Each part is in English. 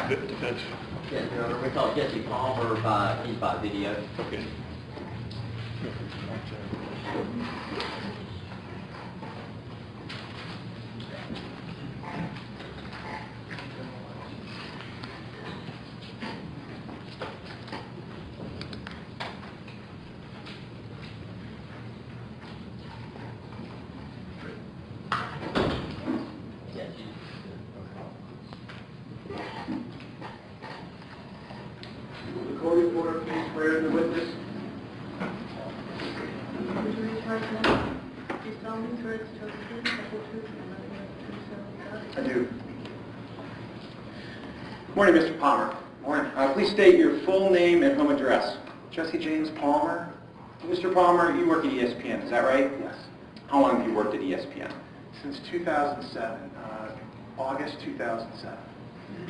Defense. Yes, Your Honor. We call Jesse Palmer he's by video. Okay. Recording order, please swear the witness. Would you raise your right hand? Do you solemnly swear to tell the truth, the whole truth, and nothing but the truth, so help you God? I do. Morning, Mr. Palmer. Morning. Please state your full name and home address. Jesse James Palmer. Mr. Palmer, you work at ESPN, is that right? Yes. How long have you worked at ESPN? Since 2007, August 2007.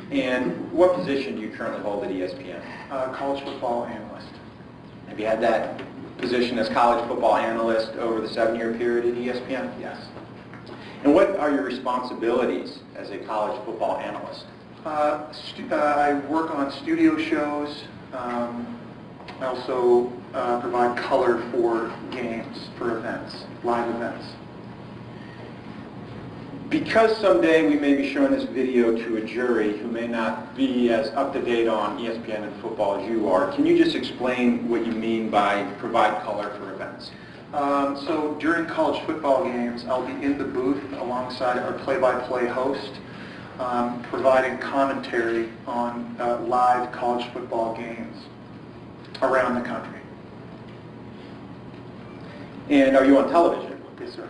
And what position do you currently hold at ESPN? College football analyst. Have you had that position as college football analyst over the 7-year period at ESPN? Yes. And what are your responsibilities as a college football analyst? I work on studio shows. I also provide color for games, for events, live events. Because someday we may be showing this video to a jury who may not be as up-to-date on ESPN and football as you are, can you just explain what you mean by provide color for events? So during college football games, I'll be in the booth alongside our play-by-play host, providing commentary on live college football games around the country. And are you on television? Yes, sir.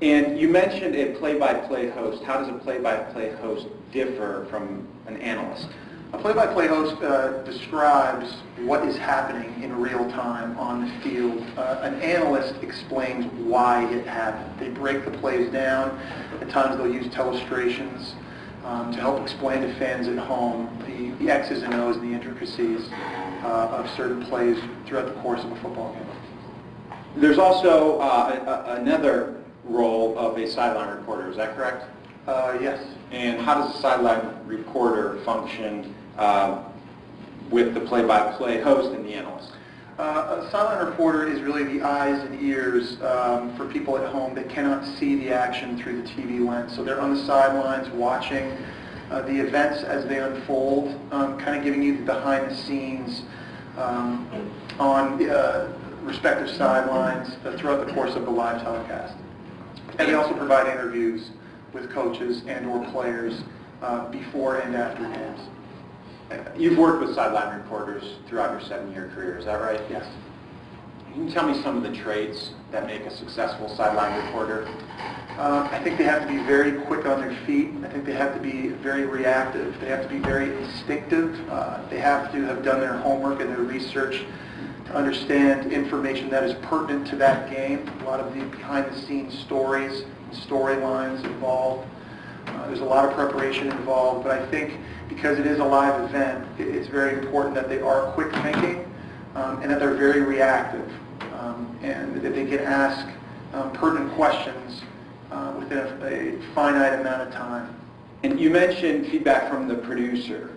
And you mentioned a play-by-play host. How does a play-by-play host differ from an analyst? A play-by-play host describes what is happening in real time on the field. An analyst explains why it happened. They break the plays down. At times they'll use illustrations to help explain to fans at home the X's and O's, the intricacies of certain plays throughout the course of a football game. There's also another role of a sideline reporter, is that correct? Yes. And how does a sideline reporter function with the play-by-play host and the analyst? A sideline reporter is really the eyes and ears for people at home that cannot see the action through the TV lens. So they're on the sidelines watching the events as they unfold, kind of giving you the behind-the-scenes on respective sidelines throughout the course of the live telecast. And they also provide interviews with coaches and or players before and after games. You've worked with sideline reporters throughout your 7-year career, is that right? Yes. Can you tell me some of the traits that make a successful sideline reporter? I think they have to be very quick on their feet. I think they have to be very reactive. They have to be very instinctive. They have to have done their homework and their research to understand information that is pertinent to that game. A lot of the behind-the-scenes stories and storylines involved. There's a lot of preparation involved, but I think because it is a live event, it's very important that they are quick-thinking and that they're very reactive and that they can ask pertinent questions within a finite amount of time. And you mentioned feedback from the producer.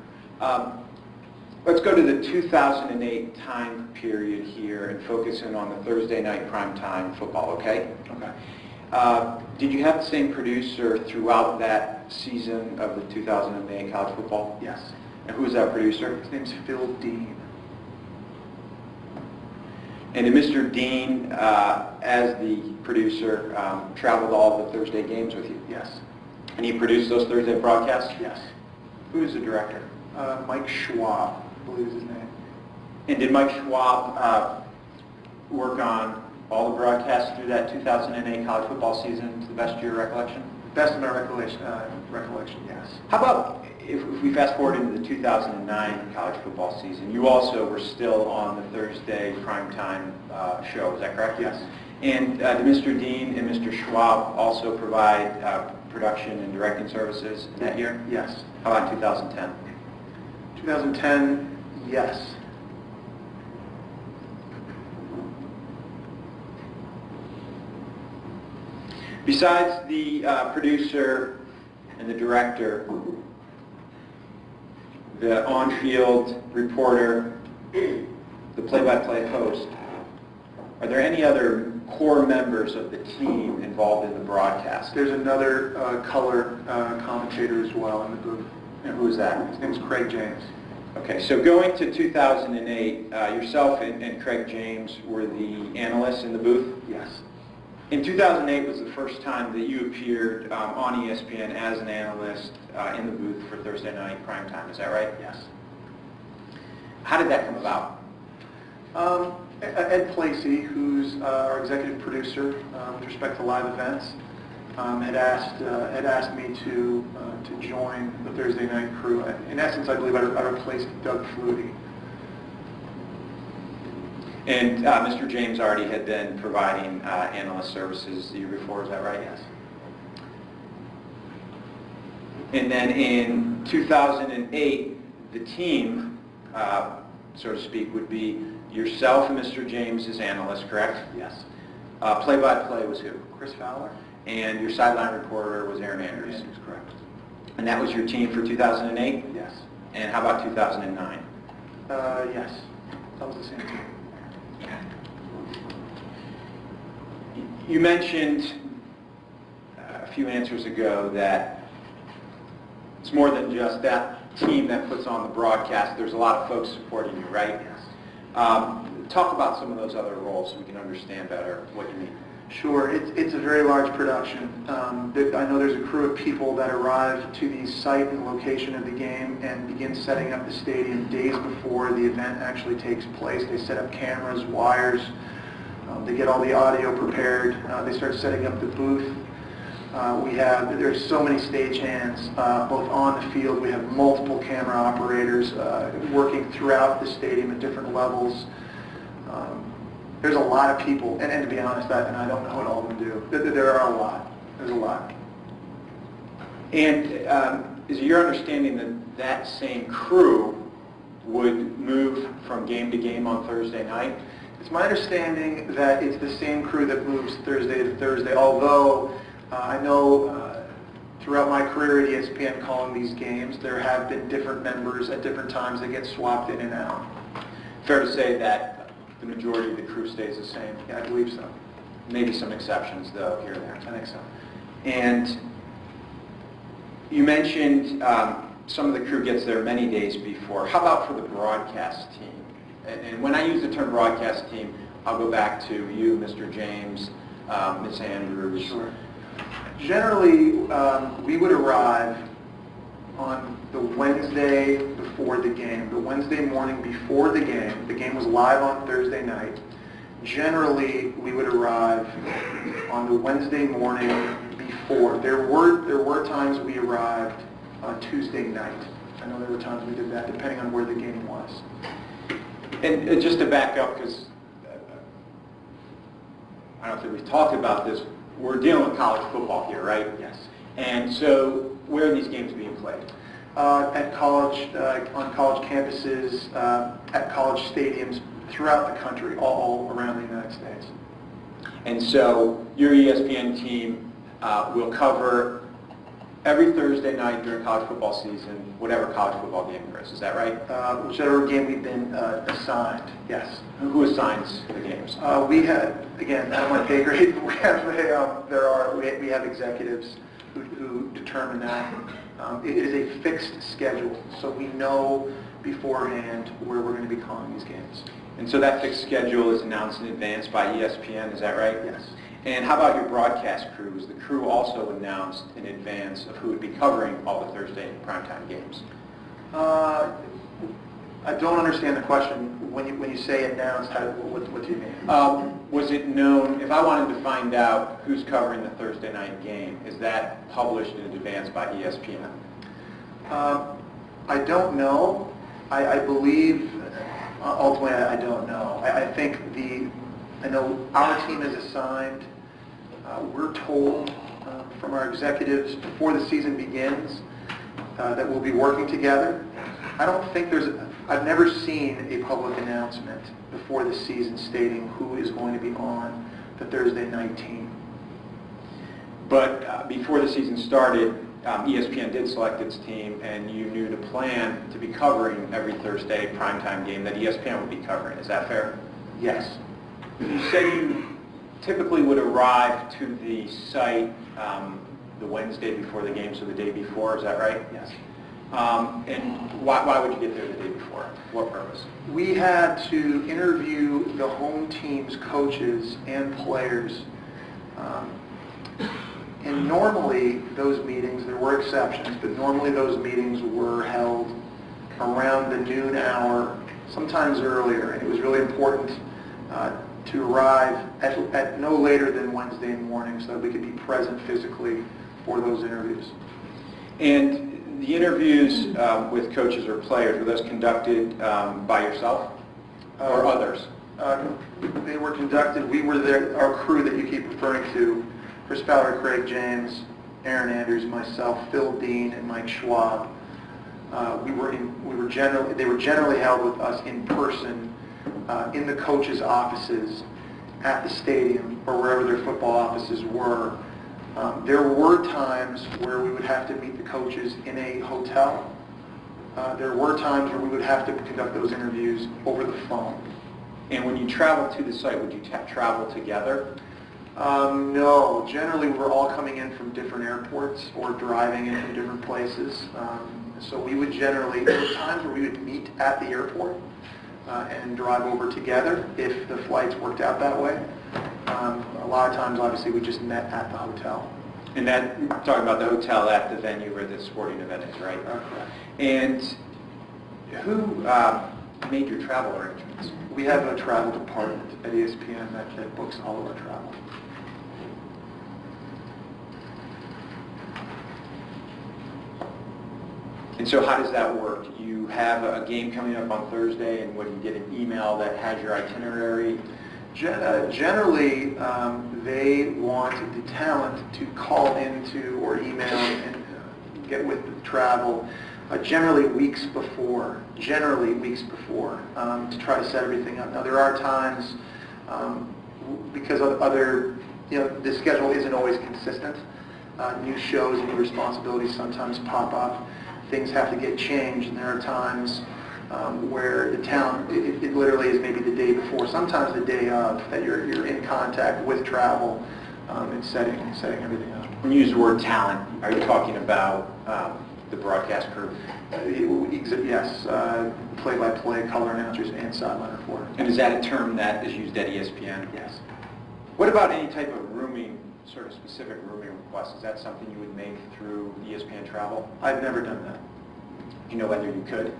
Let's go to the 2008 time period here and focus in on the Thursday night primetime football, okay? Okay. Did you have the same producer throughout that season of the 2008 college football? Yes. And who was that producer? His name's Phil Dean. And did Mr. Dean, as the producer, travel to all the Thursday games with you? Yes. And he produced those Thursday broadcasts? Yes. Who is the director? Mike Schwab, I believe is his name. And did Mike Schwab work on all the broadcasts through that 2008 college football season to the best of your recollection? Best of my recollection, yes. How about if we fast forward into the 2009 college football season? You also were still on the Thursday primetime show, is that correct? Yes. And did Mr. Dean and Mr. Schwab also provide production and directing services in that year? Yes. How about 2010? 2010, yes. Besides the producer and the director, the on-field reporter, the play-by-play host, are there any other core members of the team involved in the broadcast? There's another color commentator as well in the booth. And who is that? His name is Craig James. Okay, so going to 2008, yourself and Craig James were the analysts in the booth? Yes. In 2008 was the first time that you appeared on ESPN as an analyst in the booth for Thursday night primetime, is that right? Yes. How did that come about? Ed Placey, who's our executive producer with respect to live events, had asked me to join the Thursday night crew. In essence, I believe I replaced Doug Flutie. And Mr. James already had been providing analyst services the year before, is that right? Yes. And then in 2008, the team, so to speak, would be yourself and Mr. James as analysts, correct? Yes. Play-by-play was who? Chris Fowler. And your sideline reporter was Erin Andrews. Yes, correct. And that was your team for 2008? Yes. And how about 2009? Yes. That was the same team. You mentioned a few answers ago that it's more than just that team that puts on the broadcast. There's a lot of folks supporting you, right? Yes. Talk about some of those other roles so we can understand better what you mean. Sure. It's a very large production. I know there's a crew of people that arrive to the site and location of the game and begin setting up the stadium days before the event actually takes place. They set up cameras, wires. They get all the audio prepared. They start setting up the booth. There's so many stagehands, both on the field. We have multiple camera operators working throughout the stadium at different levels. There's a lot of people, and to be honest, and I don't know what all of them do. There are a lot. There's a lot. And is it your understanding that that same crew would move from game to game on Thursday night? It's my understanding that it's the same crew that moves Thursday to Thursday, although I know throughout my career at ESPN calling these games, there have been different members at different times that get swapped in and out. Fair to say that the majority of the crew stays the same? Yeah, I believe so. Maybe some exceptions, though, here and there. I think so. And you mentioned some of the crew gets there many days before. How about for the broadcast team? And when I use the term broadcast team, I'll go back to you, Mr. James, Ms. Andrews. Sure. Generally, we would arrive on the Wednesday before the game. The Wednesday morning before the game was live on Thursday night. Generally, we would arrive on the Wednesday morning before. There were times we arrived on Tuesday night. I know there were times we did that, depending on where the game was. And just to back up, because I don't think we've talked about this, we're dealing with college football here, right? Yes. And so where are these games being played? At college, on college campuses, at college stadiums throughout the country, all around the United States. And so your ESPN team will cover every Thursday night during college football season, whatever college football game there is that right? Whichever game we've been assigned, yes. Who assigns the games? We had, again, out of my pay grade, we have executives who determine that. It is a fixed schedule, so we know beforehand where we're going to be calling these games. And so that fixed schedule is announced in advance by ESPN, is that right? Yes. And how about your broadcast crew? Is the crew also announced in advance of who would be covering all the Thursday primetime games? I don't understand the question. When you say announced, what do you mean? Was it known, if I wanted to find out who's covering the Thursday night game, is that published in advance by ESPN? I don't know. I believe, ultimately I don't know. I know our team is assigned. We're told from our executives before the season begins that we'll be working together. I don't think I've never seen a public announcement before the season stating who is going to be on the Thursday night team. But before the season started, ESPN did select its team, and you knew to plan to be covering every Thursday primetime game that ESPN would be covering. Is that fair? Yes. You said you typically would arrive to the site the Wednesday before the game, so the day before. Is that right? Yes. And why would you get there the day before? What purpose? We had to interview the home team's coaches and players. And normally those meetings, there were exceptions, but normally those meetings were held around the noon hour, sometimes earlier, and it was really important to arrive at no later than Wednesday morning so that we could be present physically for those interviews. And the interviews with coaches or players, were those conducted by yourself or others? They were conducted, we were there, our crew that you keep referring to, Chris Fowler, Craig James, Erin Andrews, myself, Phil Dean, and Mike Schwab. They were generally held with us in person in the coaches' offices at the stadium or wherever their football offices were. There were times where we would have to meet the coaches in a hotel. There were times where we would have to conduct those interviews over the phone. And when you traveled to the site, would you travel together? No. Generally, we're all coming in from different airports or driving in from different places. So we would generally, there were times where we would meet at the airport and drive over together if the flights worked out that way. A lot of times, obviously, we just met at the hotel. And that, talking about the hotel at the venue where the sporting event is, right? Correct. And who made your travel arrangements? We have a travel department at ESPN that books all of our travel. And so how does that work? You have a game coming up on Thursday, and when you get an email that has your itinerary? Generally, they want the talent to call into or email and get with the travel generally weeks before, to try to set everything up. Now, there are times, because of the schedule isn't always consistent. New shows and new responsibilities sometimes pop up. Things have to get changed, and there are times where the talent, it literally is maybe the day before, sometimes the day of, that you're in contact with travel and setting everything up. When you use the word talent, are you talking about the broadcast crew? Yes, play-by-play, color announcers, and sideline reporter. And is that a term that is used at ESPN? Yes. What about any type of rooming, sort of specific rooming requests? Is that something you would make through ESPN Travel? I've never done that. Do you know whether you could?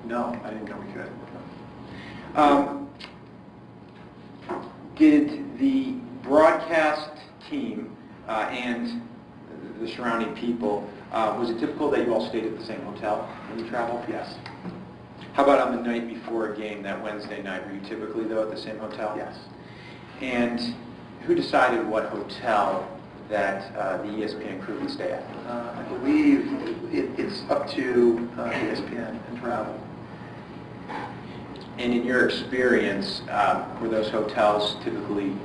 No, I didn't know we could. Did the broadcast team and the surrounding people, was it typical that you all stayed at the same hotel when you traveled? Yes. How about on the night before a game, that Wednesday night? Were you typically, though, at the same hotel? Yes. And who decided what hotel that the ESPN crew would stay at? I believe it's up to ESPN and travel. And in your experience, were those hotels typically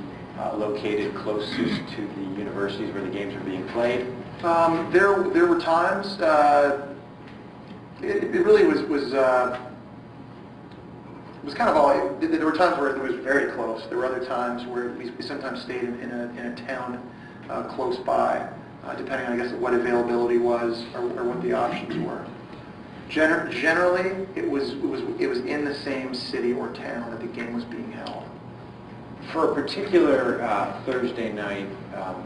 located closest to the universities where the games are being played? There were times. It really was kind of all. There were times where it was very close. There were other times where we sometimes stayed in a town close by, depending on, I guess, what availability was or what the options were. Generally, it was in the same city or town that the game was being held. For a particular Thursday night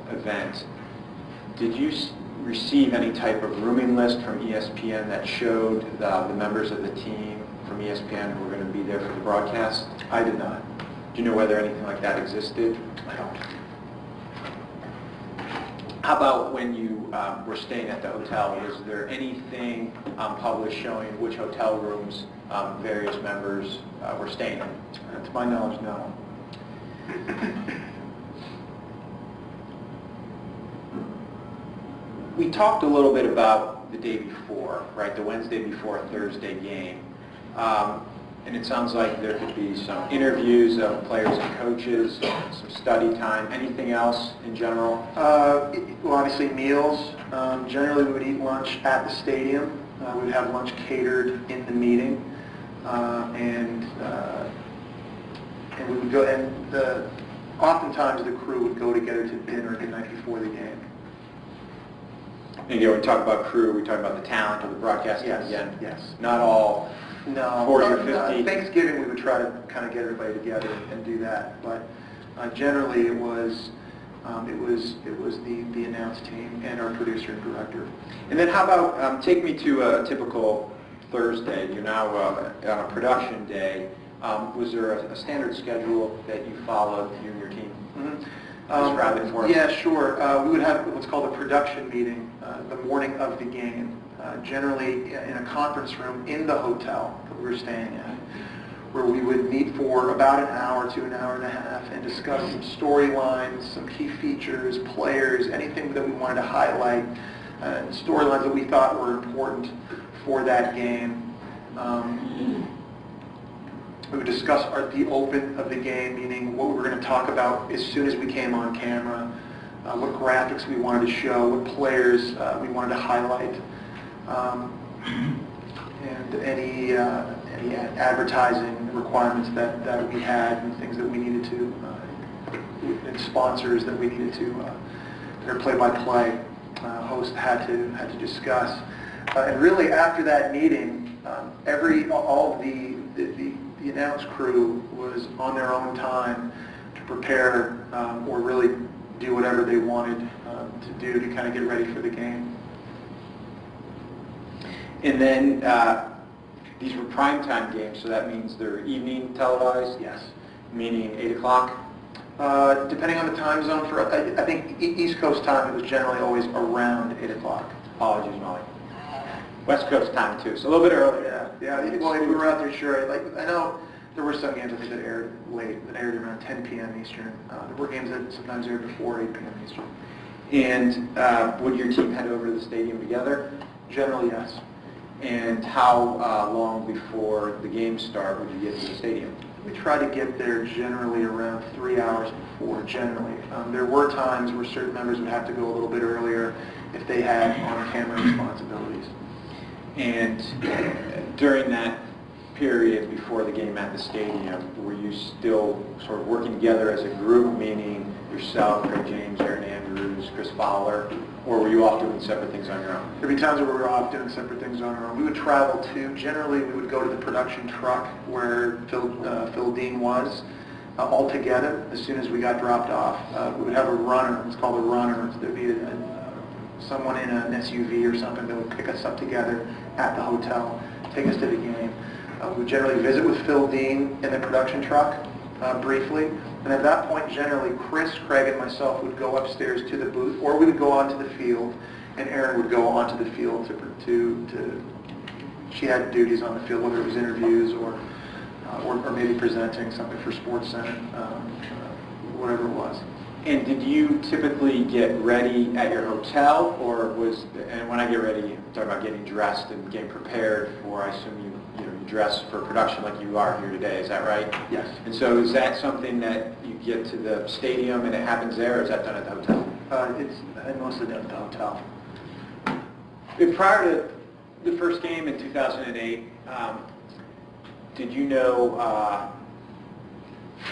event, did you receive any type of rooming list from ESPN that showed the members of the team from ESPN who were going to be there for the broadcast? I did not. Do you know whether anything like that existed? I don't. How about when you were staying at the hotel? Was there anything published showing which hotel rooms various members were staying in? To my knowledge, no. We talked a little bit about the day before, right? The Wednesday before Thursday game. And it sounds like there could be some interviews of players and coaches, some study time. Anything else in general? Well, obviously meals. Generally, we would eat lunch at the stadium. We would have lunch catered in the meeting, and we would go. And oftentimes, the crew would go together to dinner the night before the game. And again, when we talk about crew, we talk about the talent or the broadcast team again. Yes. Not all. No, 40 or 50. Thanksgiving we would try to kind of get everybody together and do that, but generally it was the announced team and our producer and director. And then how about take me to a typical Thursday? You're now on a production day. Was there a standard schedule that you followed, you and your team? Mm-hmm. Describe it for us. Yeah, sure. We would have what's called a production meeting the morning of the game. Generally in a conference room in the hotel that we were staying at, where we would meet for about an hour to an hour and a half and discuss some storylines, some key features, players, anything that we wanted to highlight, storylines that we thought were important for that game. We would discuss the open of the game, meaning what we were going to talk about as soon as we came on camera, what graphics we wanted to show, what players we wanted to highlight. And any advertising requirements that we had and things that we needed to, and sponsors that we needed to, their play-by-play host had to discuss. And really after that meeting, all of the announced crew was on their own time to prepare or really do whatever they wanted to do to kind of get ready for the game. And then these were primetime games, so that means they're evening televised? Yes. Meaning 8 o'clock? Depending on the time zone, for I think East Coast time, it was generally always around 8 o'clock. Apologies, Molly. West Coast time too, so a little bit earlier. Yeah. Well, if we were out there, sure. Like I know there were some games I think that aired late, that aired around 10 p.m. Eastern. There were games that sometimes aired before 8 p.m. Eastern. And would your team head over to the stadium together? Generally, yes. And how long before the games start would you get to the stadium? We try to get there generally around 3 hours before, generally. There were times where certain members would have to go a little bit earlier if they had on-camera responsibilities. And during that period before the game at the stadium, were you still sort of working together as a group, meaning yourself, Craig James, Erin Andrews, Chris Fowler, or were you off doing separate things on your own? There'd be times where we were off doing separate things on our own. We would travel too. Generally, we would go to the production truck where Phil Dean was all together as soon as we got dropped off. We would have a runner. It's called a runner. There'd be someone in an SUV or something that would pick us up together at the hotel, take us to the game. We would generally visit with Phil Dean in the production truck briefly. And at that point, generally, Chris, Craig, and myself would go upstairs to the booth, or we would go onto the field, and Erin would go onto the field to she had duties on the field, whether it was interviews or maybe presenting something for Sports Center, whatever it was. And did you typically get ready at your hotel, or and when I get ready, you're talking about getting dressed and getting prepared for, I assume you dress for production like you are here today, is that right? Yes. And so is that something that you get to the stadium and it happens there, or is that done at the hotel? It's mostly done at the hotel. And prior to the first game in 2008, did you know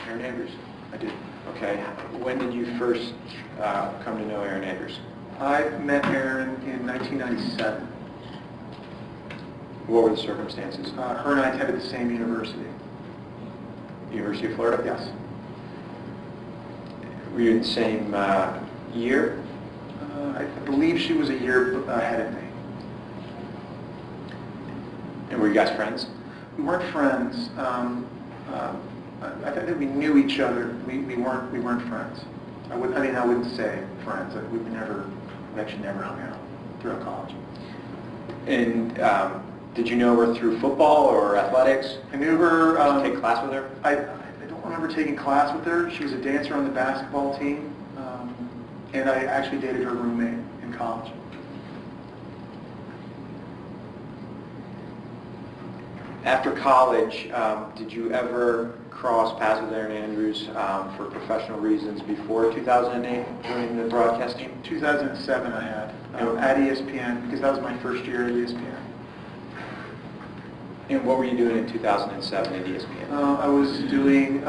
Erin Andrews? I did. Okay. When did you first come to know Erin Andrews? I met Erin in 1997. What were the circumstances? Her and I attended the same university. University of Florida? Yes. Were you in the same year? I believe she was a year ahead of me. And were you guys friends? We weren't friends. I think that we knew each other. We weren't friends. I wouldn't say friends. We actually never hung out throughout college. And did you know her through football or athletics? I knew her. Did you take class with her? I don't remember taking class with her. She was a dancer on the basketball team, and I actually dated her roommate in college. After college, did you ever cross paths with Erin Andrews for professional reasons before 2008 joining the broadcast team? 2007 I had at ESPN, because that was my first year at ESPN. And what were you doing in 2007 at ESPN? I was doing,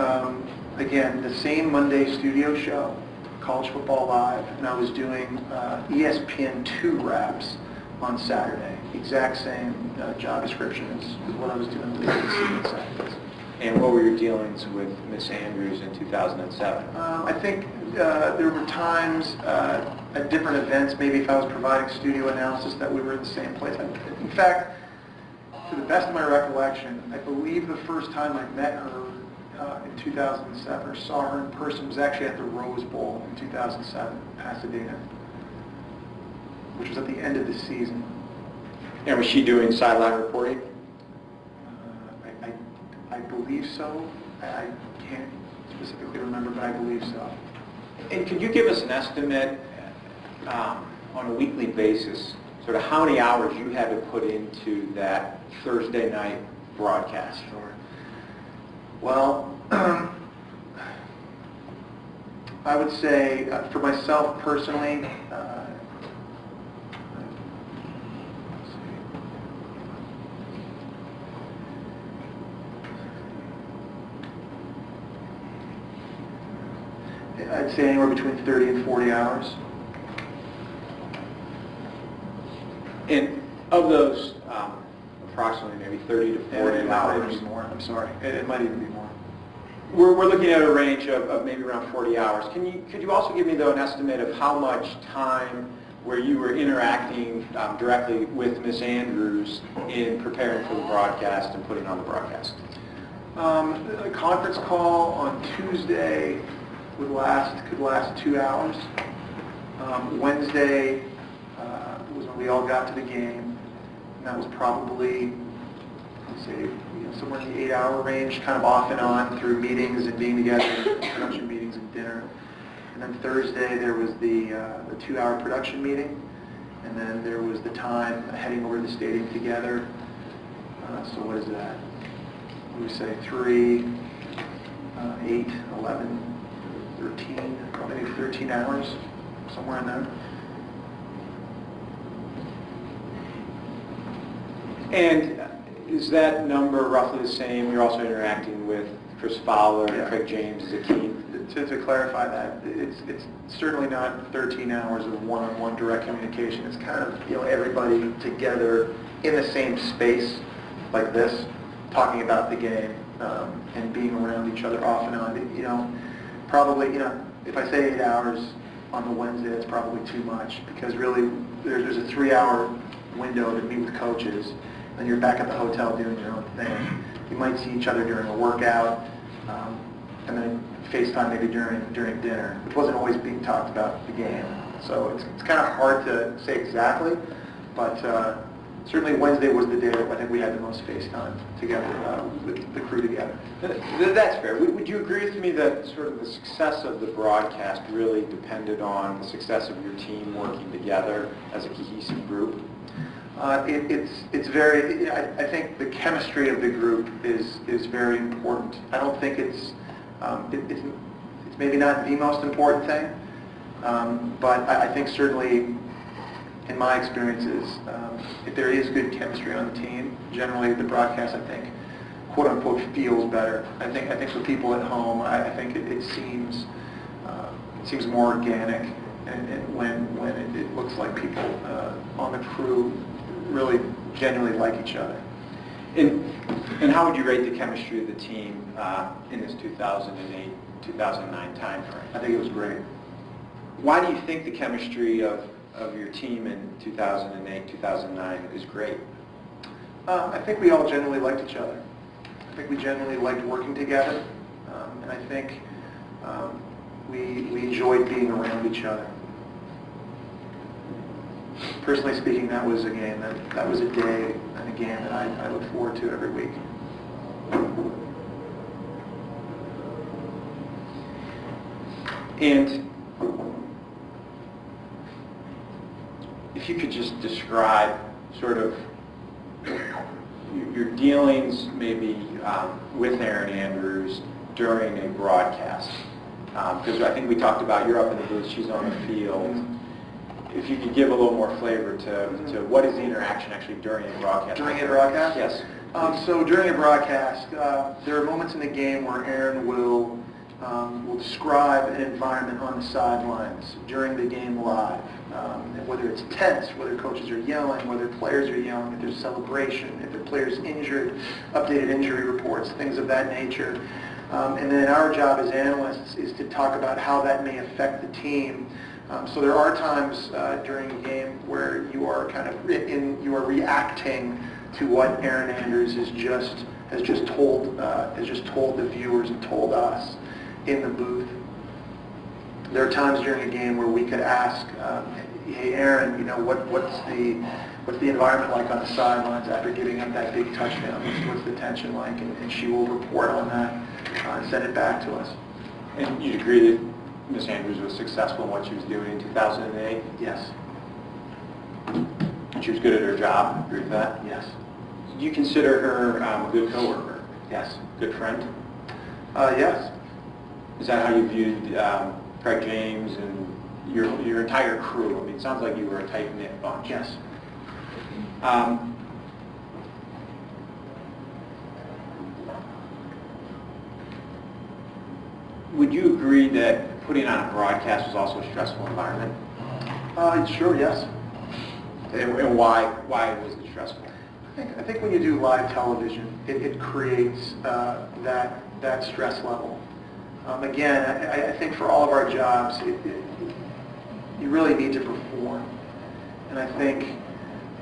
again, the same Monday studio show, College Football Live, and I was doing ESPN 2 wraps on Saturday. Exact same job description as what I was doing with ABC on Saturdays. And what were your dealings with Miss Andrews in 2007? I think there were times at different events, maybe if I was providing studio analysis, that we were in the same place. In fact, to the best of my recollection, I believe the first time I met her in 2007, or saw her in person, was actually at the Rose Bowl in 2007 in Pasadena, which was at the end of the season. And was she doing sideline reporting? I believe so. I can't specifically remember, but I believe so. And could you give us an estimate on a weekly basis, sort of how many hours you had to put into that Thursday night broadcast? Sure. Well, I would say for myself personally, I'd say anywhere between 30 and 40 hours. And of those, approximately maybe 30 to 40 It might even hours. be more. I'm sorry. It might even be more. We're looking at a range of maybe around 40 hours. Could you also give me, though, an estimate of how much time where you were interacting directly with Miss Andrews in preparing for the broadcast and putting on the broadcast? A conference call on Tuesday could last 2 hours. Wednesday was when we all got to the game, and that was probably, let's say, somewhere in the 8-hour range, kind of off and on through meetings and being together, production meetings and dinner. And then Thursday there was the 2-hour production meeting, and then there was the time heading over to the stadium together. So what is that? What do we say? 3, 8, 11, 13, probably maybe 13 hours, somewhere in there. And is that number roughly the same? You're also interacting with Chris Fowler and Yeah. Craig James as a team? To clarify that, it's certainly not 13 hours of one-on-one direct communication. It's kind of, everybody together in the same space like this, talking about the game and being around each other off and on. Probably, if I say 8 hours on the Wednesday, that's probably too much, because really there's a 3-hour window to meet with coaches, then you're back at the hotel doing your own thing. You might see each other during a workout, and then FaceTime maybe during dinner, which wasn't always being talked about the game. So it's kind of hard to say exactly, but certainly Wednesday was the day that I think we had the most FaceTime together, the crew together. That's fair. Would you agree with me that sort of the success of the broadcast really depended on the success of your team working together as a cohesive group? It's very. I think the chemistry of the group is very important. I don't think it's maybe not the most important thing, but I think certainly in my experiences, if there is good chemistry on the team, generally the broadcast, I think, quote unquote, feels better. I think for people at home, I think it seems more organic, and when it looks like people on the crew really genuinely like each other. And how would you rate the chemistry of the team in this 2008-2009 time frame? I think it was great. Why do you think the chemistry of your team in 2008-2009 is great? I think we all genuinely liked each other. I think we genuinely liked working together, and I think we enjoyed being around each other. Personally speaking, that was a game that was a day and a game that I look forward to every week. And if you could just describe sort of your dealings maybe with Erin Andrews during a broadcast? Because I think we talked about you're up in the booth, she's on the field. If you could give a little more flavor to what is the interaction actually during a broadcast? During a broadcast? Yes. So during a broadcast, there are moments in the game where Erin will describe an environment on the sidelines during the game live. Whether it's tense, whether coaches are yelling, whether players are yelling, if there's celebration, if the player's injured, updated injury reports, things of that nature. And then our job as analysts is to talk about how that may affect the team. So there are times during a game where you are kind of you are reacting to what Erin Andrews has just told the viewers and told us in the booth. There are times during a game where we could ask, hey Erin, what's the environment like on the sidelines after giving up that big touchdown? What's the tension like? And she will report on that and send it back to us. And you'd agree that Ms. Andrews was successful in what she was doing in 2008? Yes. And she was good at her job? Agree with that? Yes. Do you consider her a good coworker? Yes. Good friend? Yes. Is that how you viewed Craig James and your entire crew? I mean, it sounds like you were a tight-knit bunch. Yes. Would you agree that putting on a broadcast was also a stressful environment? Sure, yes. And why was it stressful? I think when you do live television, it creates that stress level. Again, I think for all of our jobs, you really need to perform. And I think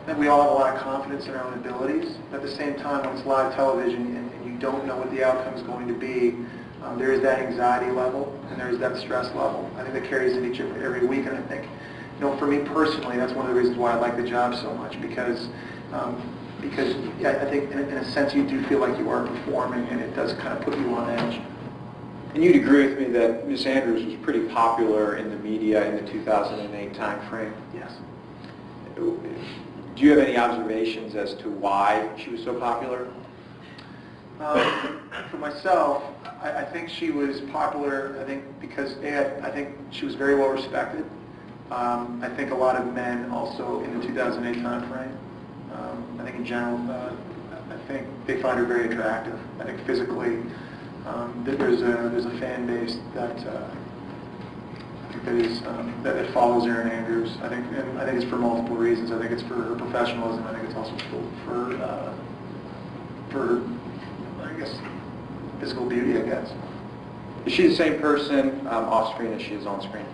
that we all have a lot of confidence in our own abilities. But at the same time, when it's live television and you don't know what the outcome is going to be, there is that anxiety level and there is that stress level. I think that carries into each every week. And I think, for me personally, that's one of the reasons why I like the job so much, because I think in a sense you do feel like you are performing, and it does kind of put you on edge. And you'd agree with me that Ms. Andrews was pretty popular in the media in the 2008 time frame? Yes. Do you have any observations as to why she was so popular? For myself, I think she was popular, because I think she was very well respected. I think a lot of men also in the 2008 time frame. I think in general, I think they find her very attractive. I think physically, there's a fan base that that follows Erin Andrews. I think it's for multiple reasons. I think it's for her professionalism. I think it's also for I guess physical beauty. I guess. Is she the same person off screen as she is on screen?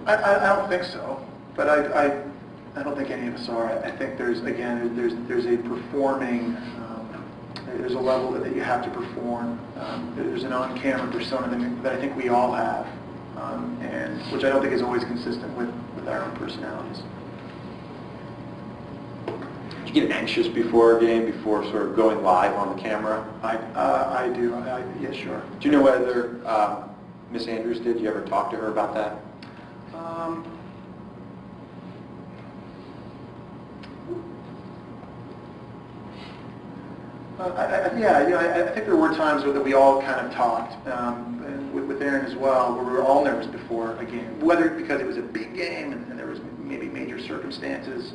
I don't think so, but I don't think any of us are. I think there's a performing, there's a level that you have to perform. There's an on-camera persona that I think we all have, and which I don't think is always consistent with our own personalities. Do you get anxious before a game, before sort of going live on the camera? I do. Yeah, sure. Do you know whether Ms. Andrews did? You ever talk to her about that? I think there were times that we all kind of talked, and with Erin as well, where we were all nervous before a game, whether because it was a big game and there was maybe major circumstances,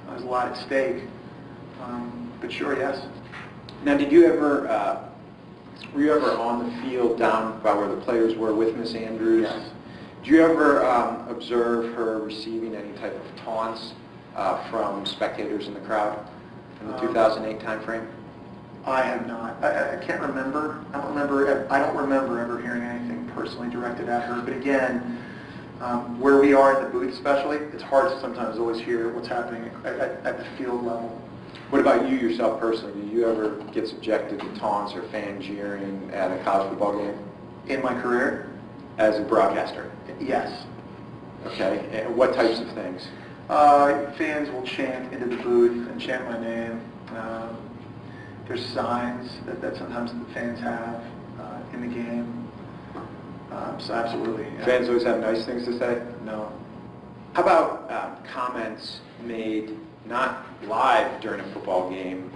there's a lot at stake. But sure, yes. Now, did you ever, were you ever on the field down by where the players were with Ms. Andrews? Yes. Did you ever observe her receiving any type of taunts from spectators in the crowd in the 2008 time frame? I have not. I can't remember. I don't remember ever hearing anything personally directed at her. But again, where we are in the booth especially, it's hard to sometimes always hear what's happening at the field level. What about you yourself personally? Did you ever get subjected to taunts or fan jeering at a college football game? In my career? As a broadcaster? Yes. Okay. And what types of things? Fans will chant into the booth and chant my name. There's signs that sometimes the fans have in the game. So absolutely. Yeah. Fans always have nice things to say? No. How about comments made not live during a football game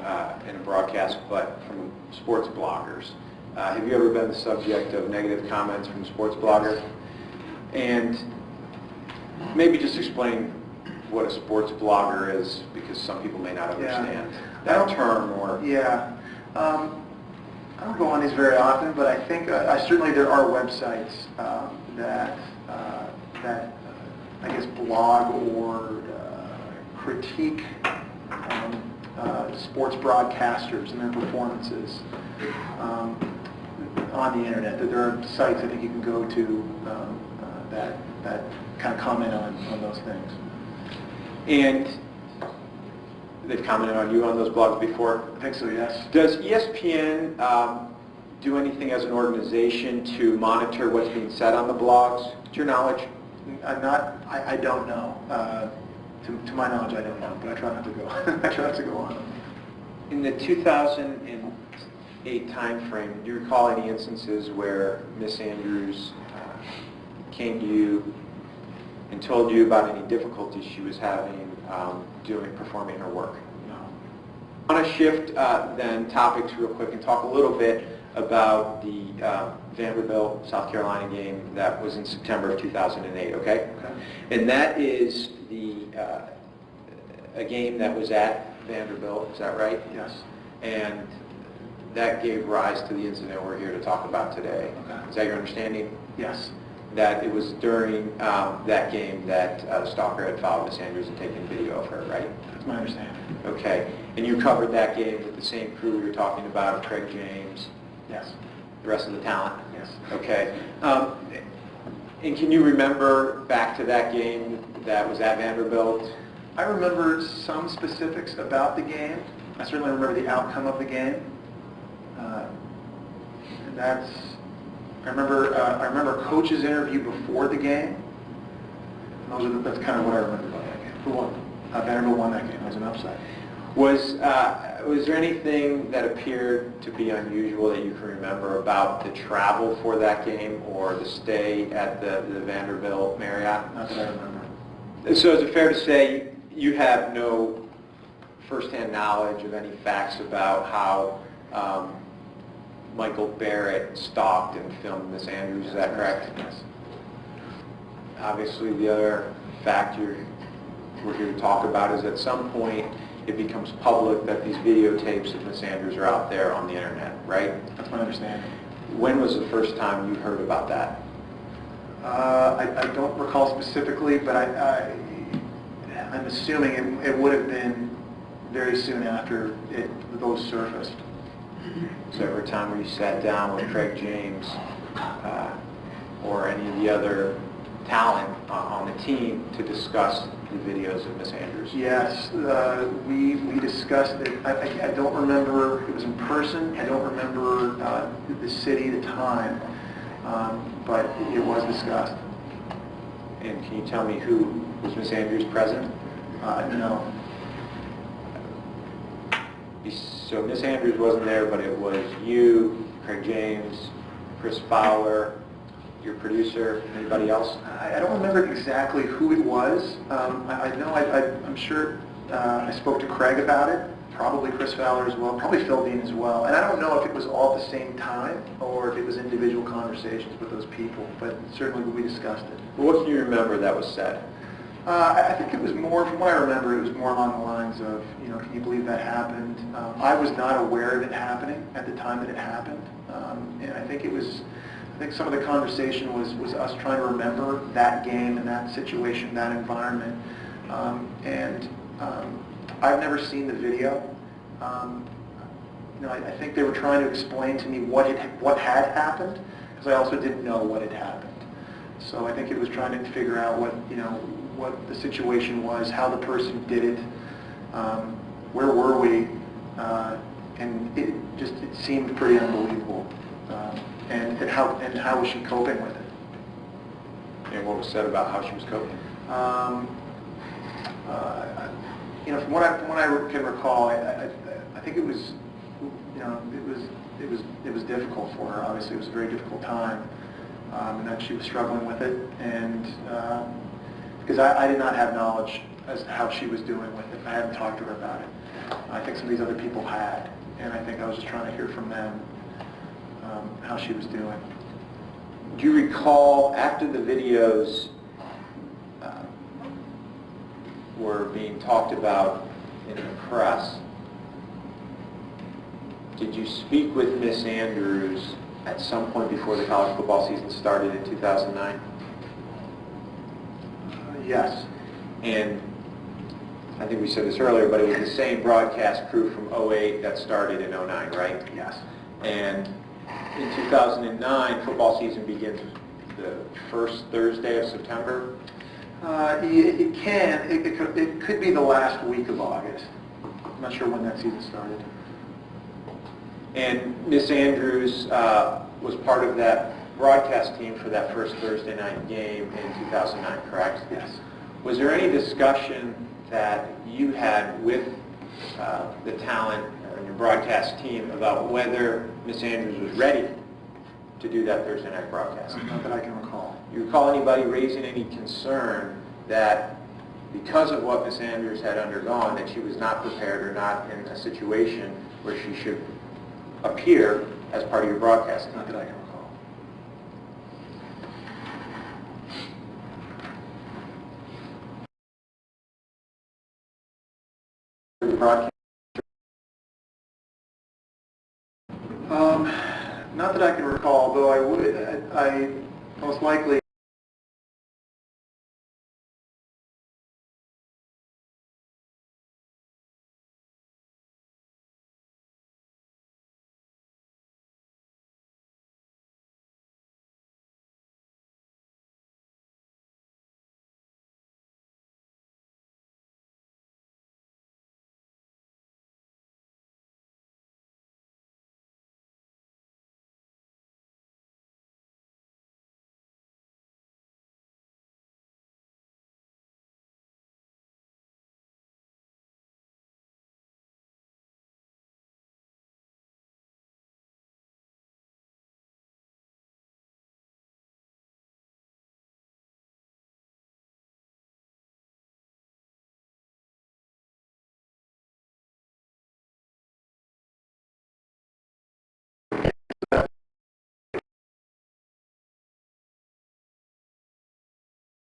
in a broadcast, but from sports bloggers? Have you ever been the subject of negative comments from a sports blogger? And maybe just explain what a sports blogger is, because some people may not understand that term. Or yeah, I don't go on these very often, but I think certainly there are websites that I guess blog or critique sports broadcasters and their performances on the internet. That there are sites I think you can go to that kind of comment on those things. And they've commented on you on those blogs before? I think so, yes. Does ESPN do anything as an organization to monitor what's being said on the blogs, to your knowledge? I don't know. To my knowledge, I don't know, but I try not to go. I try not to go on. In the 2008 timeframe, do you recall any instances where Miss Andrews came to you and told you about any difficulties she was having performing her work? No. I want to shift then topics real quick and talk a little bit about the Vanderbilt, South Carolina game that was in September of 2008, okay? And that is a game that was at Vanderbilt, is that right? Yes. And that gave rise to the incident we're here to talk about today. Okay. Is that your understanding? Yes. That it was during that game that the stalker had followed Miss Andrews and taken video of her, right? That's my understanding. Okay. And you covered that game with the same crew we were talking about, Craig James? Yes. The rest of the talent? Yes. Okay. And can you remember back to that game that was at Vanderbilt? I remember some specifics about the game. I certainly remember the outcome of the game. I remember a coach's interview before the game. That's kind of what I remember about that game. Who won? Vanderbilt won that game. It was an upset. Was there anything that appeared to be unusual that you can remember about the travel for that game or the stay at the Vanderbilt Marriott? Not that I remember. So is it fair to say you have no firsthand knowledge of any facts about how Michael Barrett stalked and filmed Miss Andrews, is that correct? Yes. Obviously, the other fact we're here to talk about is at some point it becomes public that these videotapes of Miss Andrews are out there on the internet, right? That's my understanding. When was the first time you heard about that? I don't recall specifically, but I'm assuming it would have been very soon after those surfaced. So every time where you sat down with Craig James or any of the other talent on the team to discuss the videos of Miss Andrews? Yes, we discussed it. I don't remember, it was in person, I don't remember the city, the time, but it was discussed. And can you tell me who was Miss Andrews present? No. So Miss Andrews wasn't there, but it was you, Craig James, Chris Fowler, your producer, anybody else? I don't remember exactly who it was. I know I'm sure I spoke to Craig about it, probably Chris Fowler as well, probably Phil Dean as well. And I don't know if it was all at the same time or if it was individual conversations with those people, but certainly we discussed it. Well, what can you remember that was said? I think it was more, from what I remember, it was more along the lines of, can you believe that happened? I was not aware of it happening at the time that it happened. And I think some of the conversation was us trying to remember that game and that situation, that environment. I've never seen the video. I think they were trying to explain to me what had happened, because I also didn't know what had happened. So I think it was trying to figure out what the situation was, how the person did it, where were we, and it seemed pretty unbelievable. And how was she coping with it? And what was said about how she was coping? From what I can recall, I think it was, it was difficult for her. Obviously, it was a very difficult time, and that she was struggling with it. And because I did not have knowledge as to how she was doing with it. I hadn't talked to her about it. I think some of these other people had, and I think I was just trying to hear from them how she was doing. Do you recall, after the videos were being talked about in the press, did you speak with Miss Andrews at some point before the college football season started in 2009? Yes. And I think we said this earlier, but it was the same broadcast crew from '08 that started in '09, right? Yes. And in 2009, football season begins the first Thursday of September. It can. It could be the last week of August. I'm not sure when that season started. And Miss Andrews was part of that broadcast team for that first Thursday night game in 2009, correct? Yes. Was there any discussion that you had with the talent and your broadcast team about whether Miss Andrews was ready to do that Thursday night broadcast? Not that I can recall. You recall anybody raising any concern that because of what Miss Andrews had undergone, that she was not prepared or not in a situation where she should appear as part of your broadcast team? Not that I can recall. Broadcast. Not that I can recall, though I most likely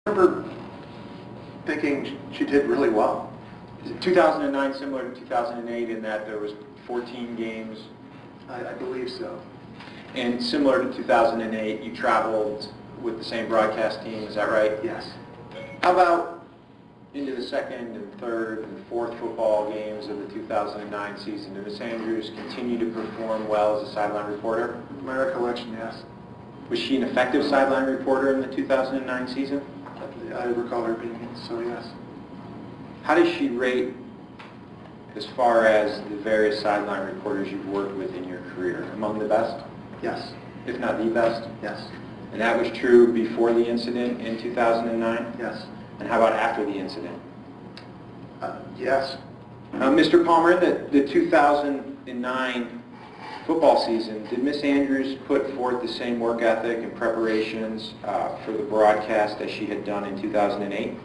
remember thinking she did really well. Is it 2009 similar to 2008 in that there was 14 games? I believe so. And similar to 2008, you traveled with the same broadcast team, is that right? Yes. How about into the second and third and fourth football games of the 2009 season? Did Miss Andrews continue to perform well as a sideline reporter? My recollection, yes. Was she an effective sideline reporter in the 2009 season? I recall her being so, yes. How does she rate as far as the various sideline reporters you've worked with in your career? Among the best? Yes. If not the best? Yes. And that was true before the incident in 2009? Yes. And how about after the incident? Yes. Mr. Palmer, in the 2009 football season, did Miss Andrews put forth the same work ethic and preparations for the broadcast as she had done in 2008?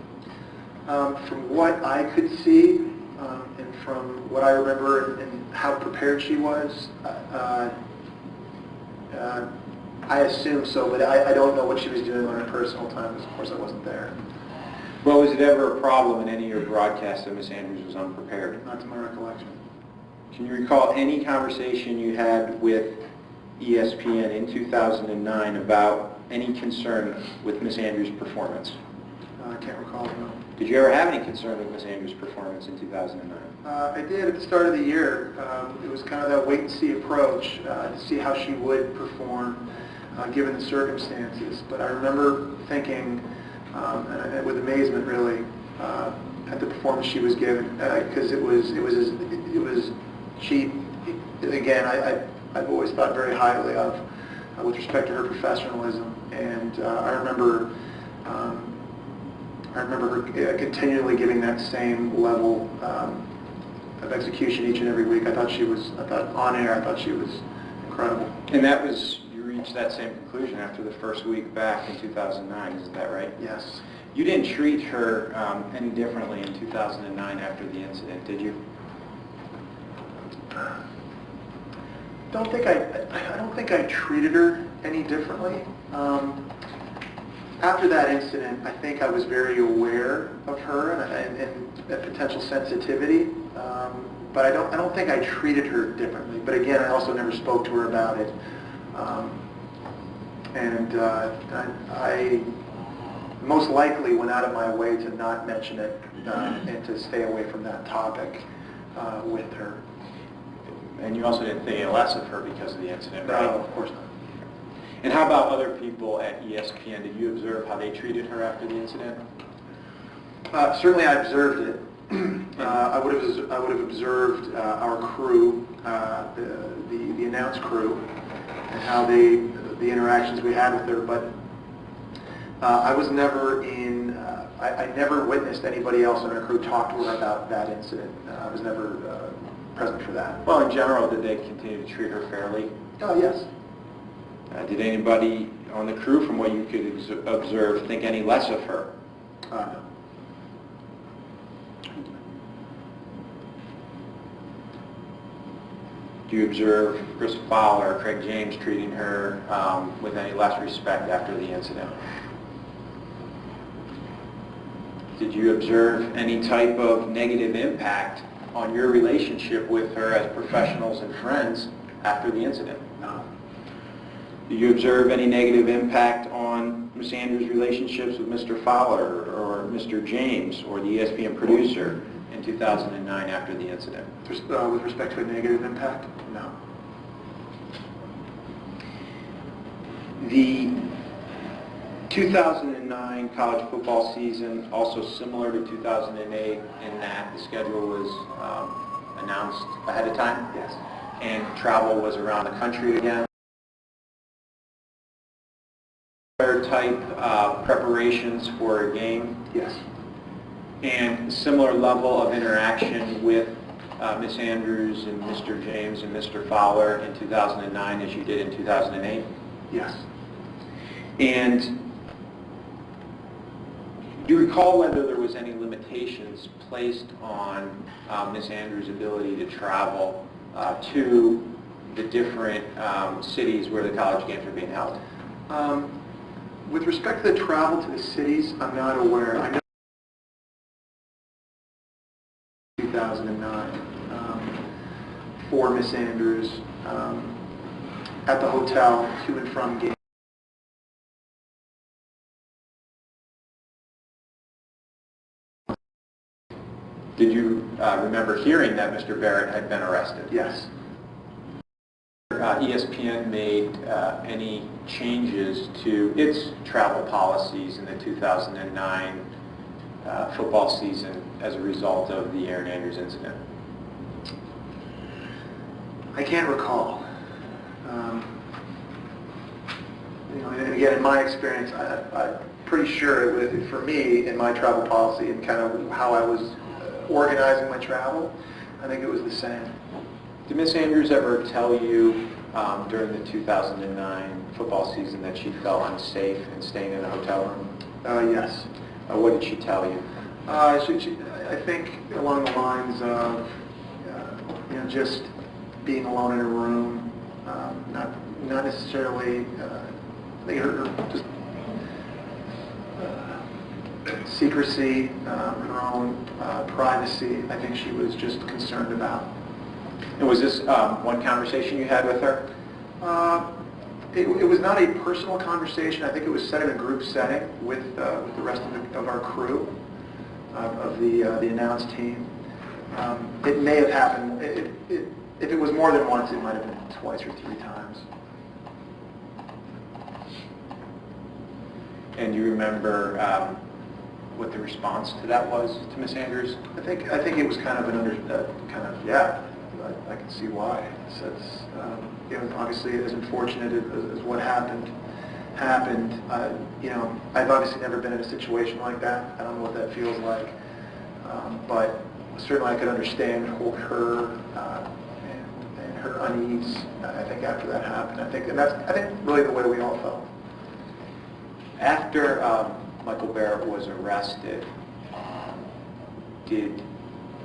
From what I could see, and from what I remember and how prepared she was, I assume so, but I don't know what she was doing on her personal time, because of course I wasn't there. Well, was it ever a problem in any of your broadcasts that Miss Andrews was unprepared? Not to my recollection. Can you recall any conversation you had with ESPN in 2009 about any concern with Miss Andrews' performance? I can't recall, no. Did you ever have any concern with Miss Andrews' performance in 2009? I did at the start of the year. It was kind of that wait-and-see approach to see how she would perform given the circumstances. But I remember thinking, and with amazement really, at the performance she was given, because it was she. Again, I've always thought very highly of with respect to her professionalism, and I remember her continually giving that same level of execution each and every week. I thought on air, I thought she was incredible. And that was, you reached that same conclusion after the first week back in 2009, isn't that right? Yes. You didn't treat her any differently in 2009 after the incident, did you? I don't think I treated her any differently. After that incident, I think I was very aware of her and potential sensitivity, but I don't think I treated her differently. But again, I also never spoke to her about it, I most likely went out of my way to not mention it and to stay away from that topic with her. And you also didn't think any less of her because of the incident, right? No, of course not. And how about other people at ESPN? Did you observe how they treated her after the incident? Certainly I observed it. I would have observed our crew, the announce crew, and how the interactions we had with her, but I was never in, I never witnessed anybody else on our crew talk to her about that incident. I was never present for that. Well, in general, did they continue to treat her fairly? Oh, yes. Did anybody on the crew, from what you could observe, think any less of her? No. Do you observe Chris Fowler or Craig James treating her with any less respect after the incident? Did you observe any type of negative impact on your relationship with her as professionals and friends after the incident? No. Did you observe any negative impact on Ms. Andrews' relationships with Mr. Fowler or Mr. James or the ESPN producer in 2009 after the incident? With respect to a negative impact? No. The 2009 college football season, also similar to 2008 in that the schedule was announced ahead of time? Yes. And travel was around the country again? Type preparations for a game? Yes. And similar level of interaction with Ms. Andrews and Mr. James and Mr. Fowler in 2009 as you did in 2008? Yes. And do you recall whether there was any limitations placed on Ms. Andrews' ability to travel to the different cities where the college games are being held? With respect to the travel to the cities, I'm not aware. I know 2009 for Miss Andrews at the hotel to and from games. Did you remember hearing that Mr. Barrett had been arrested? Yes. ESPN made any changes to its travel policies in the 2009 football season as a result of the Erin Andrews incident? I can't recall. And again, in my experience, I'm pretty sure it was, for me, in my travel policy and kind of how I was organizing my travel, I think it was the same. Did Ms. Andrews ever tell you during the 2009 football season that she felt unsafe in staying in a hotel room? Yes. What did she tell you? I think along the lines of, just being alone in a room, not necessarily, I think her just secrecy, her own privacy, I think she was just concerned about. And was this one conversation you had with her? It was not a personal conversation. I think it was said in a group setting with the rest of our crew, of the announced team. It may have happened. If it was more than once, it might have been twice or three times. And you remember what the response to that was to Ms. Andrews? I think it was kind of yeah. I can see why. So it's, obviously as unfortunate as what happened. I've obviously never been in a situation like that. I don't know what that feels like, but certainly I could understand her and her unease. I think after that happened, I think really the way we all felt. After Michael Barrett was arrested, did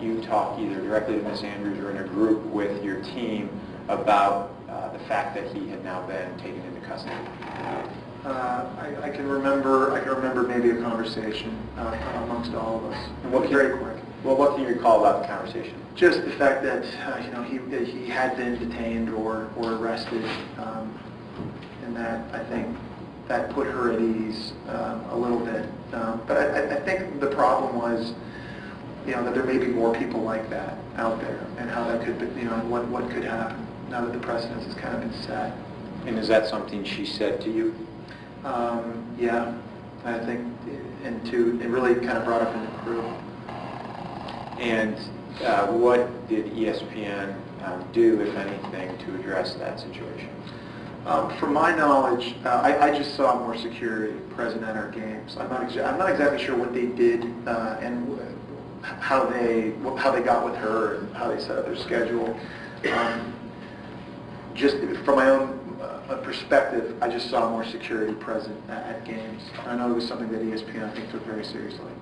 you talk either directly to Ms. Andrews or in a group with your team about the fact that he had now been taken into custody? I can remember maybe a conversation amongst all of us. And what very quick. Well, what can you recall about the conversation? Just the fact that he had been detained or arrested, and that I think that put her at ease a little bit. But I think the problem was, that there may be more people like that out there, and how that could, what could happen now that the precedence has kind of been set. And is that something she said to you? Yeah, I think, and it really kind of brought up in the crew. And what did ESPN do, if anything, to address that situation? From my knowledge, I just saw more security present at our games. I'm not exactly sure what they did and how they got with her and how they set up their schedule. Just from my own perspective, I just saw more security present at games. I know it was something that ESPN, I think, took very seriously.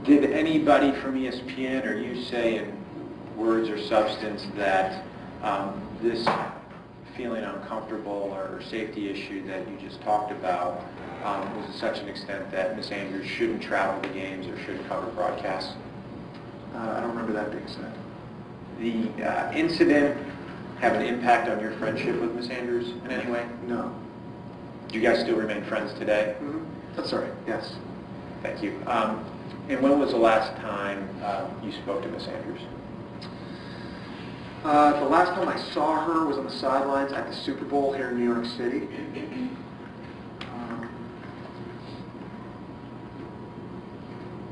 Did anybody from ESPN or you say in words or substance that this feeling uncomfortable or safety issue that you just talked about was to such an extent that Ms. Andrews shouldn't travel to games or shouldn't cover broadcasts? I don't remember that being said. The incident have an impact on your friendship with Ms. Andrews in any way? No. Do you guys still remain friends today? Mm-hmm. That's right, yes. Thank you. And when was the last time you spoke to Ms. Andrews? The last time I saw her was on the sidelines at the Super Bowl here in New York City.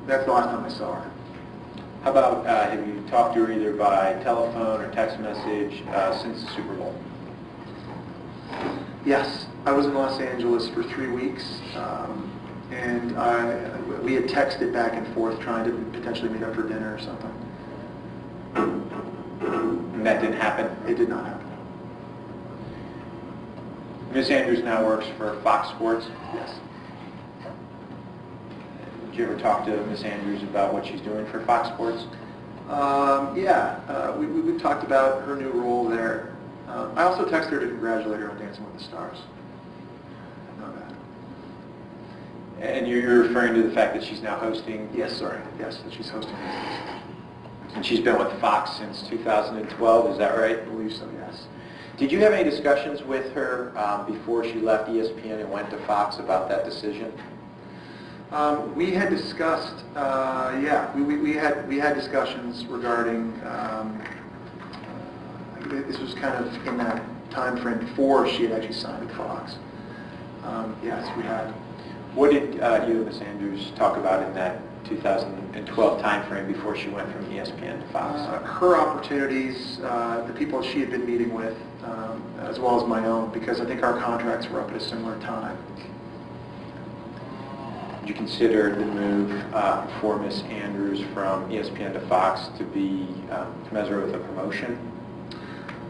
That's the last time I saw her. How about, have you talked to her either by telephone or text message since the Super Bowl? Yes. I was in Los Angeles for 3 weeks, and we had texted back and forth trying to potentially meet up for dinner or something. And that didn't happen? It did not happen. Ms. Andrews now works for Fox Sports? Yes. Did you ever talk to Ms. Andrews about what she's doing for Fox Sports? Yeah, we talked about her new role there. I also texted her to congratulate her on Dancing with the Stars. I know that. And you're referring to the fact that she's now hosting? Yes, sorry. Yes, that she's hosting this. And she's been with Fox since 2012, is that right? I believe so, yes. Did you have any discussions with her before she left ESPN and went to Fox about that decision? We had discussed, yeah, we had discussions regarding, this was kind of in that time frame before she had actually signed with Fox. Yes, we had. What did you and Ms. Andrews talk about in that 2012 time frame before she went from ESPN to Fox? Her opportunities, the people she had been meeting with, as well as my own, because I think our contracts were up at a similar time. Would you consider the move for Ms. Andrews from ESPN to Fox to be commensurate with a promotion?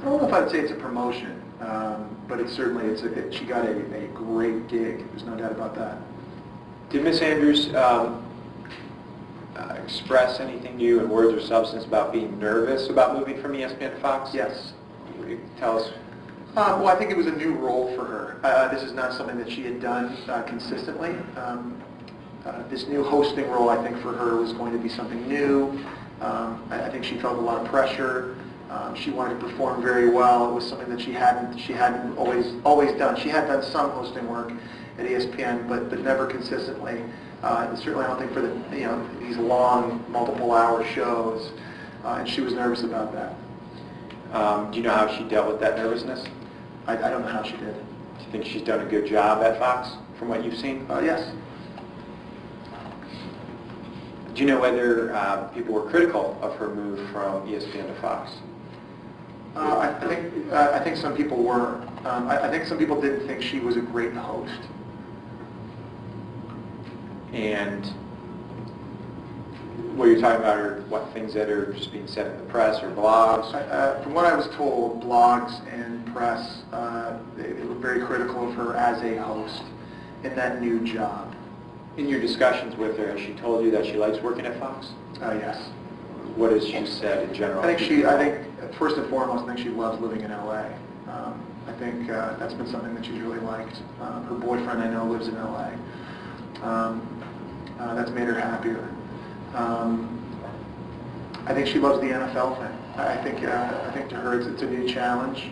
I don't know if I'd say it's a promotion, but it's certainly, she got a great gig. There's no doubt about that. Did Ms. Andrews express anything to you in words or substance about being nervous about moving from ESPN to Fox? Yes. Tell us. Well, I think it was a new role for her. This is not something that she had done consistently. This new hosting role, I think, for her was going to be something new. I think she felt a lot of pressure. She wanted to perform very well. It was something that she hadn't always done. She had done some hosting work at ESPN, but never consistently. Certainly, I don't think for these long, multiple-hour shows. And she was nervous about that. Do you know how she dealt with that nervousness? I don't know how she did. Do you think she's done a good job at Fox, from what you've seen? Yes. Do you know whether people were critical of her move from ESPN to Fox? I think some people were. I think some people didn't think she was a great host. And what you're talking about are what things that are just being said in the press or blogs? From what I was told, blogs and press, they were very critical of her as a host. in that new job. In your discussions with her, has she told you that she likes working at Fox? Yes. What has she said in general? I think first and foremost, I think she loves living in LA. I think that's been something that she's really liked. Her boyfriend, I know, lives in LA. That's made her happier. I think she loves the NFL thing. I think to her it's a new challenge,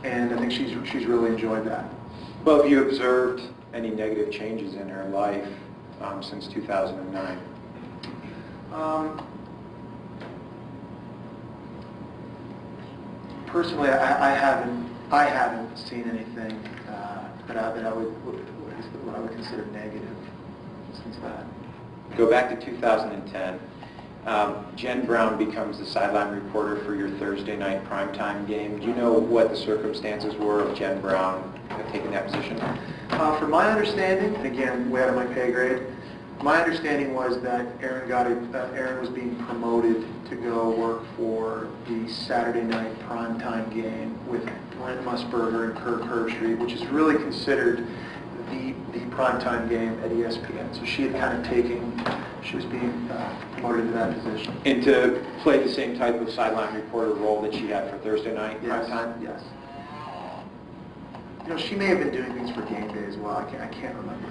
and I think she's really enjoyed that. Well, have you observed any negative changes in her life since 2009? Personally, I haven't seen anything that I would consider negative since that. Go back to 2010. Jen Brown becomes the sideline reporter for your Thursday night primetime game. Do you know what the circumstances were of Jen Brown taking that position? From my understanding, and again, way out of my pay grade, my understanding was that Erin was being promoted to go work for the Saturday night primetime game with Brent Musburger and Kirk Herbstreit, which is really considered the primetime game at ESPN. So she was being promoted to that position. And to play the same type of sideline reporter role that she had for Thursday night primetime? Yes. You know, she may have been doing things for game day as well. I can't remember.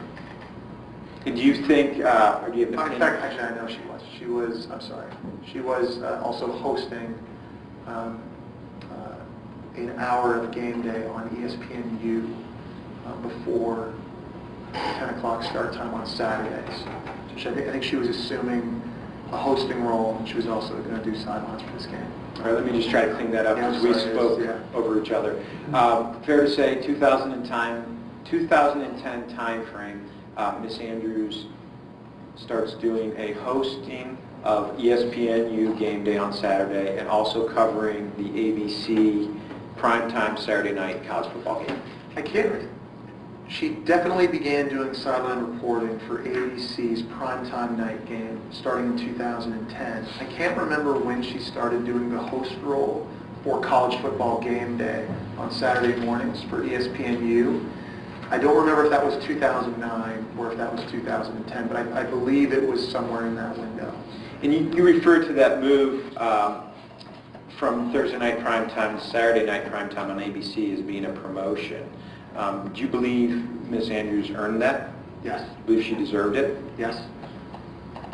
And do you think, or do you have an opinion? In fact, actually, I know she was. She was also hosting an hour of game day on ESPNU before 10 o'clock start time on Saturdays. So I think she was assuming a hosting role, and she was also going to do sidelines for this game. All right, let me just try to clean that up because we spoke over each other. Fair to say, 2010 time frame, Miss Andrews starts doing a hosting of ESPNU game day on Saturday and also covering the ABC primetime Saturday night college football game. I can't. She definitely began doing sideline reporting for ABC's primetime night game starting in 2010. I can't remember when she started doing the host role for college football game day on Saturday mornings for ESPNU. I don't remember if that was 2009 or if that was 2010, but I believe it was somewhere in that window. And you referred to that move from Thursday night primetime to Saturday night primetime on ABC as being a promotion. Do you believe Ms. Andrews earned that? Yes. Do you believe she deserved it? Yes.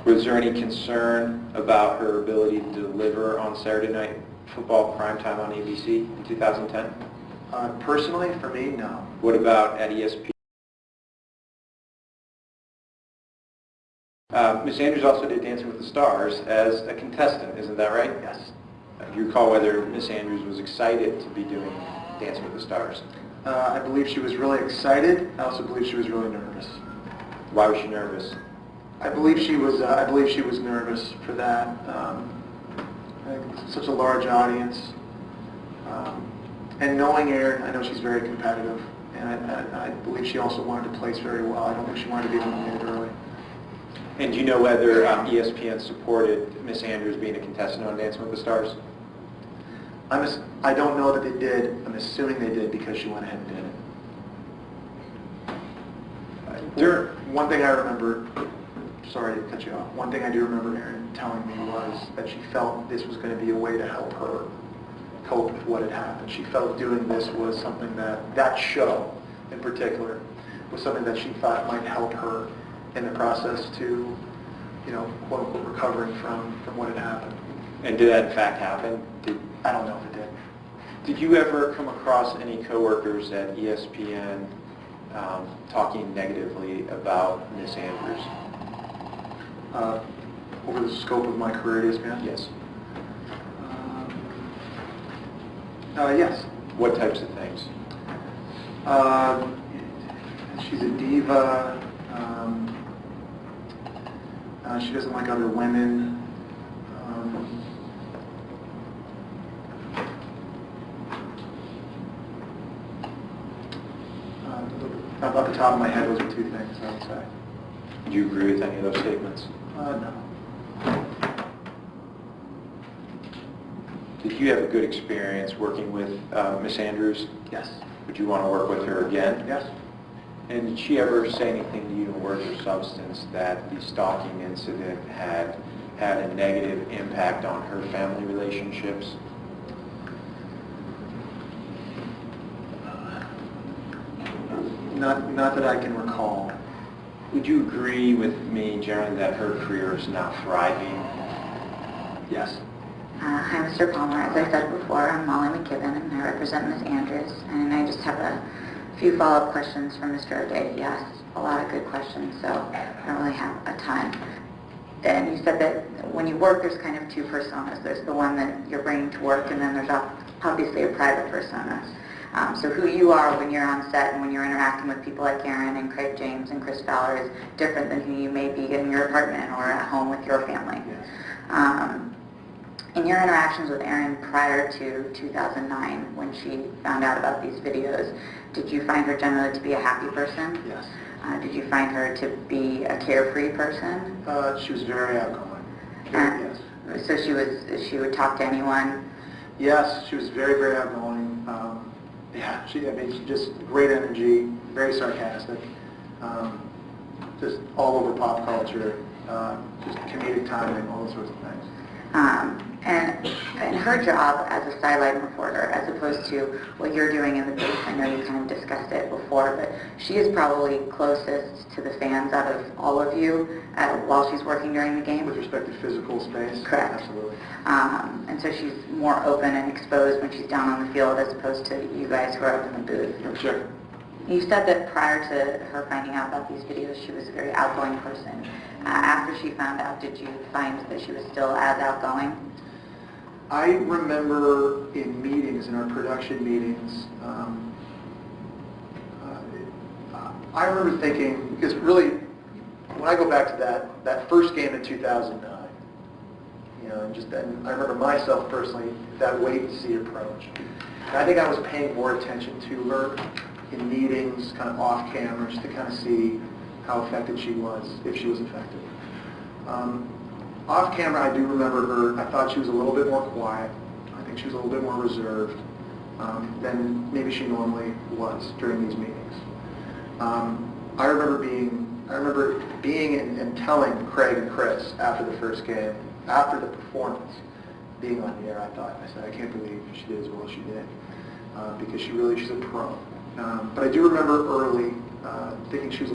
Was there any concern about her ability to deliver on Saturday night football primetime on ABC in 2010? Personally, for me, no. What about at ESPN? Ms. Andrews also did Dancing with the Stars as a contestant, isn't that right? Yes. Do you recall whether Ms. Andrews was excited to be doing Dancing with the Stars? I believe she was really excited. I also believe she was really nervous. Why was she nervous? I believe she was nervous for that. I think it's such a large audience, and knowing Erin, I know she's very competitive, and I believe she also wanted to place very well. I don't think she wanted to be eliminated early. And do you know whether ESPN supported Miss Andrews being a contestant on Dancing with the Stars? I don't know that they did. I'm assuming they did because she went ahead and did it. One thing I remember, sorry to cut you off, one thing I do remember Erin telling me was that she felt this was going to be a way to help her cope with what had happened. She felt doing this was something that show in particular was something that she thought might help her in the process to, quote unquote, recovering from what had happened. And did that in fact happen? I don't know if it did. Did you ever come across any coworkers at ESPN talking negatively about Miss Andrews? Over the scope of my career at ESPN? Yes. Yes. What types of things? She's a diva. She doesn't like other women. Off the top of my head, those are two things I would say. Do you agree with any of those statements? No. Did you have a good experience working with Miss Andrews? Yes. Would you want to work with her again? Yes. And did she ever say anything to you in words or substance that the stalking incident had a negative impact on her family relationships? Not that I can recall. Would you agree with me, generally, that her career is now thriving? Yes. Hi, Mr. Palmer. As I said before, I'm Molly McKibben, and I represent Ms. Andrews. And I just have a few follow-up questions for Mr. O'Day. He asked a lot of good questions, so I don't really have a ton. And you said that when you work, there's kind of two personas. There's the one that you're bringing to work, and then there's obviously a private persona. So who you are when you're on set and when you're interacting with people like Erin and Craig James and Chris Fowler is different than who you may be in your apartment or at home with your family. Yes. In your interactions with Erin prior to 2009, when she found out about these videos, did you find her generally to be a happy person? Yes. Did you find her to be a carefree person? She was very outgoing. Yes. So she would talk to anyone? Yes, she was very, very outgoing. Yeah, she just great energy, very sarcastic, just all over pop culture, just comedic timing, all those sorts of things. And her job as a sideline reporter, as opposed to what you're doing in the booth, I know you kind of discussed it before, but she is probably closest to the fans out of all of you while she's working during the game. With respect to physical space? Correct. Absolutely. And so she's more open and exposed when she's down on the field as opposed to you guys who are up in the booth. Sure. You said that prior to her finding out about these videos, she was a very outgoing person. After she found out, did you find that she was still as outgoing? I remember in meetings, in our production meetings, I remember thinking, because really, when I go back to that first game in 2009, you know, and just then, I remember myself personally, that wait-and-see approach. And I think I was paying more attention to her in meetings, kind of off camera, just to kind of see how effective she was, if she was effective. Off camera, I do remember her, I thought she was a little bit more quiet. I think she was a little bit more reserved than maybe she normally was during these meetings. I remember being and telling Craig and Chris after the first game, after the performance, being on the air, I said, I can't believe she did as well as she did, because she's a pro. But I do remember early thinking she was